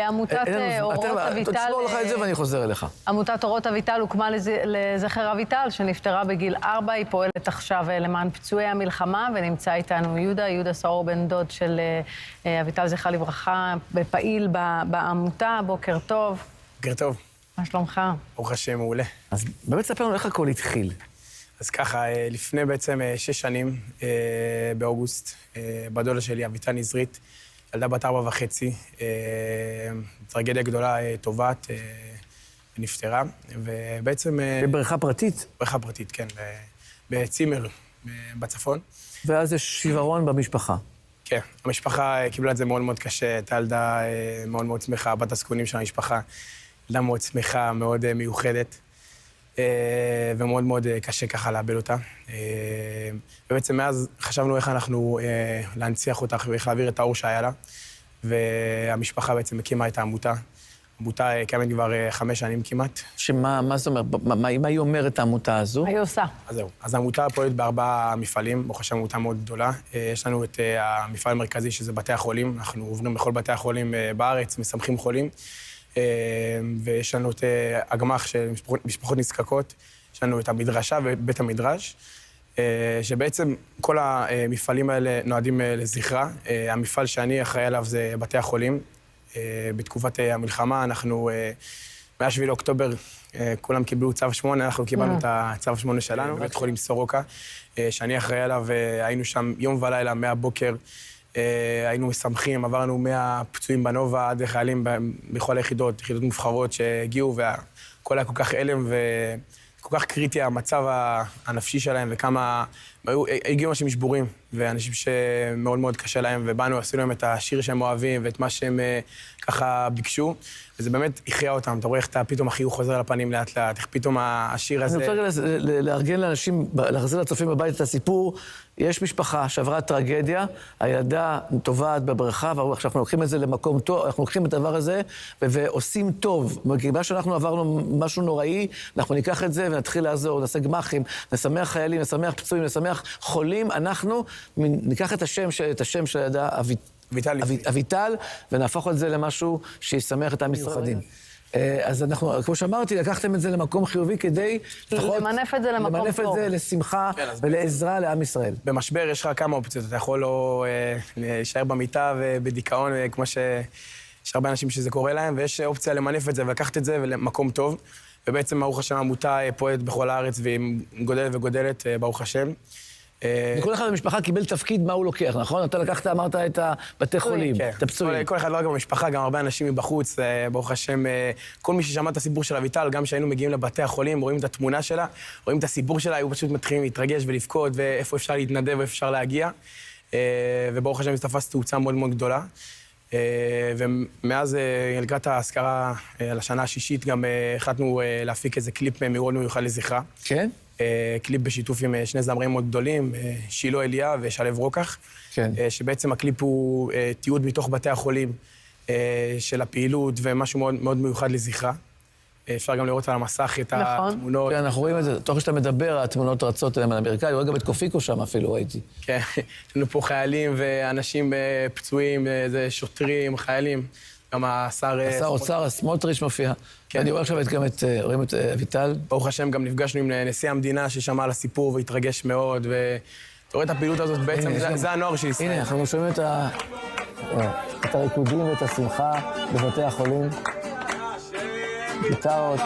עמותת אורות אביטל... תשמור לך את זה ואני חוזר אליך. עמותת אורות אביטל הוקמה לזכר אביטל, שנפטרה בגיל 4. היא פועלת עכשיו למען פצועי המלחמה, ונמצא איתנו יהודה סאור, בן דוד של אביטל, זכרה לברכה, פעיל בעמותה. בוקר טוב. בוקר טוב. מה שלומך? ברוך השם, מעולה. אז באמת ספר לנו איך הכל התחיל. אז ככה, לפני בעצם 6 שנים, באוגוסט, בדודה שלי, אביטל נזרית, ילדה בת 4.5, טרגדיה גדולה, טובעת, ונפטרה, ובעצם... בבריכה פרטית? בריכה פרטית, כן, בצימר, בצפון. ואז יש שברון במשפחה. כן, המשפחה קיבלה את זה מאוד מאוד קשה, הייתה ילדה מאוד מאוד שמחה, בת הזקונים של המשפחה, ילדה מאוד שמחה, מאוד מיוחדת. ומאוד מאוד קשה ככה לאבד אותה. ובעצם מאז חשבנו איך אנחנו להנציח אותה ואיך להעביר את האור שהיה לה, והמשפחה בעצם הקימה את העמותה. העמותה קיימת כבר 5 שנים כמעט. מה זאת אומרת? מה היא אומרת העמותה הזו? מה היא עושה? אז זהו. אז העמותה פועלת ב4 מפעלים, ברוך השם עמותה מאוד גדולה. יש לנו את המפעל המרכזי שזה בתי החולים, אנחנו עוברים בכל בתי החולים בארץ, משמחים חולים. ויש לנו את הגמ"ח של משפחות נזקקות, יש לנו את המדרשה ובית המדרש, שבעצם כל המפעלים האלה נועדים לזכרה. המפעל שאני אחראי עליו זה בתי החולים. בתקופת המלחמה, אנחנו, מ-7 לאוקטובר, כולם קיבלו צו 8, אנחנו קיבלנו את הצו 8 שלנו, בבית חולים סורוקה, שאני אחראי עליו, היינו שם יום ולילה, מהבוקר, היינו משמחים, עברנו מהפצועים בנובה עד חיילים בכל היחידות, יחידות מובחרות שהגיעו, והכל היה כל כך אלם וכל כך קריטי המצב הנפשי שלהם, וכמה... הגיעו אנשים שבורים, ואנשים שמאוד מאוד קשה להם, ובאנו, עשינו להם את השיר שהם אוהבים, ואת מה שהם ככה ביקשו, וזה באמת הכריע אותם. אתה רואה איך פתאום החיוך חוזר על הפנים לאט לאט, איך פתאום השיר הזה... אני רוצה לארגן לאנשים, להחזיר לצופים בבית את הסיפור. יש משפחה שעברה טרגדיה, הילדה טובעת בבריכה, ועכשיו אנחנו לוקחים את זה למקום טוב, אנחנו לוקחים את הדבר הזה ועושים טוב. בגלל שאנחנו עברנו משהו נוראי, אנחנו ניקח את זה ונתחיל לעזור, נעשה גמחים, נשמח חיילים, נשמח פצועים, נשמח חולים. אנחנו ניקח את השם של הילדה אביטל, ונהפוך את זה למשהו שישמח את עם ישראל. אז אנחנו, כמו שאמרתי, לקחתם את זה למקום חיובי כדי... למנף את זה למקום טוב. למנף את זה לשמחה ולעזרה לעם ישראל. במשבר יש לך כמה אופציות, אתה יכול לא להישאר במיטה ובדיכאון, כמו שיש הרבה אנשים שזה קורה להם, ויש אופציה למנף את זה ולקחת את זה למקום טוב. ובעצם, ברוך השם, העמותה פועלת בכל הארץ, והיא גודלת וגודלת, ברוך השם. וכל אחד במשפחה קיבל תפקיד מה הוא לוקח, נכון? אתה לקחת, אמרת את הבתי חולים, את הפצועים. כל אחד לא רק במשפחה, גם הרבה אנשים מבחוץ, ברוך השם, כל מי ששמע את הסיפור של אביטל, גם כשהיינו מגיעים לבתי החולים, רואים את התמונה שלה, רואים את הסיפור שלה, היו פשוט מתחילים להתרגש ולבכות, ואיפה אפשר להתנדב ואיפה אפשר להגיע. וברוך השם, זה תפס תאוצה מאוד מאוד גדולה. ומאז לקראת ההזכרה לשנה השישית, גם החלטנו להפיק איזה קליפ מאוד מיוחד לזכרה. כן? קליפ בשיתוף עם 2 זמרים מאוד גדולים, שילה אליה ושלו רוקח, כן. שבעצם הקליפ הוא תיעוד מתוך בתי החולים של הפעילות ומשהו מאוד, מאוד מיוחד לזכרה. אפשר גם לראות על המסך את התמונות. כן, אנחנו רואים את זה, תוך שאתה מדבר, התמונות רצות אליהם על אמריקאי, רואה גם את קופיקו שם אפילו, ראיתי. כן, יש לנו פה חיילים ואנשים פצועים, זה שוטרים, חיילים. גם השר אוצר, סמוטריץ' מופיע. אני רואה עכשיו גם רואים את אביטל. ברוך השם, גם נפגשנו עם נשיא המדינה ששמע על הסיפור והתרגש מאוד, ואתה רואה את הפעילות הזאת בעצם, זה הנוער של ישראל. הנה, אנחנו שומעים את הריקודים ואת השמחה בבתי החולים. גיטרות.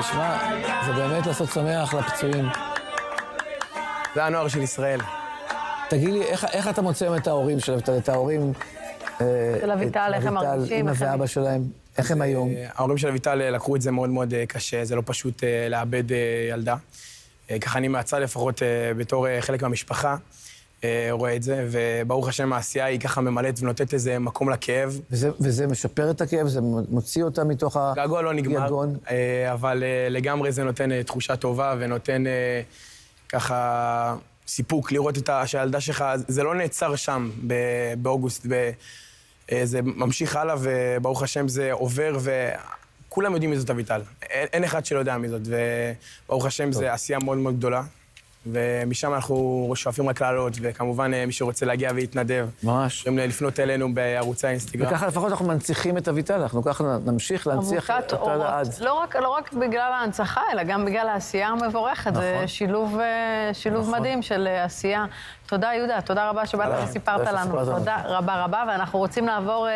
תשמע, זה באמת לעשות שמח לפצועים. זה הנוער של ישראל. תגיד לי, איך אתה מוצא את ההורים שלהם, את ההורים... של אביטל, איך הם מרגישים? אמא ואבא שלהם, איך הם היום? ההורים של אביטל לקחו את זה מאוד מאוד קשה, זה לא פשוט לאבד ילדה. ככה אני מהצד לפחות בתור חלק מהמשפחה רואה את זה, וברוך השם העשייה היא ככה ממלאת ונותנת איזה מקום לכאב. וזה משפר את הכאב? זה מוציא אותה מתוך היגון? געגוע לא נגמר, אבל לגמרי זה נותן תחושה טובה ונותן ככה סיפוק לראות שהילדה שלך, זה לא נעצר שם באוגוסט, זה ממשיך הלאה, וברוך השם זה עובר, וכולם יודעים מי זאת אביטל. אין אחד שלא יודע מי זאת, וברוך השם זה עשייה מאוד מאוד גדולה. ומשם אנחנו שואפים רק לעלות, וכמובן מי שרוצה להגיע ולהתנדב. ממש. יכולים לפנות אלינו בערוצי האינסטגרם. וככה לפחות אנחנו מנציחים את אביטל, אנחנו ככה נמשיך להנציח עמותת אותה אורות. לעד. לא רק בגלל ההנצחה, אלא גם בגלל העשייה המבורכת. זה שילוב מדהים של עשייה. תודה, יהודה, תודה רבה שבאת וסיפרת לנו. תודה רבה רבה, ואנחנו רוצים לעבור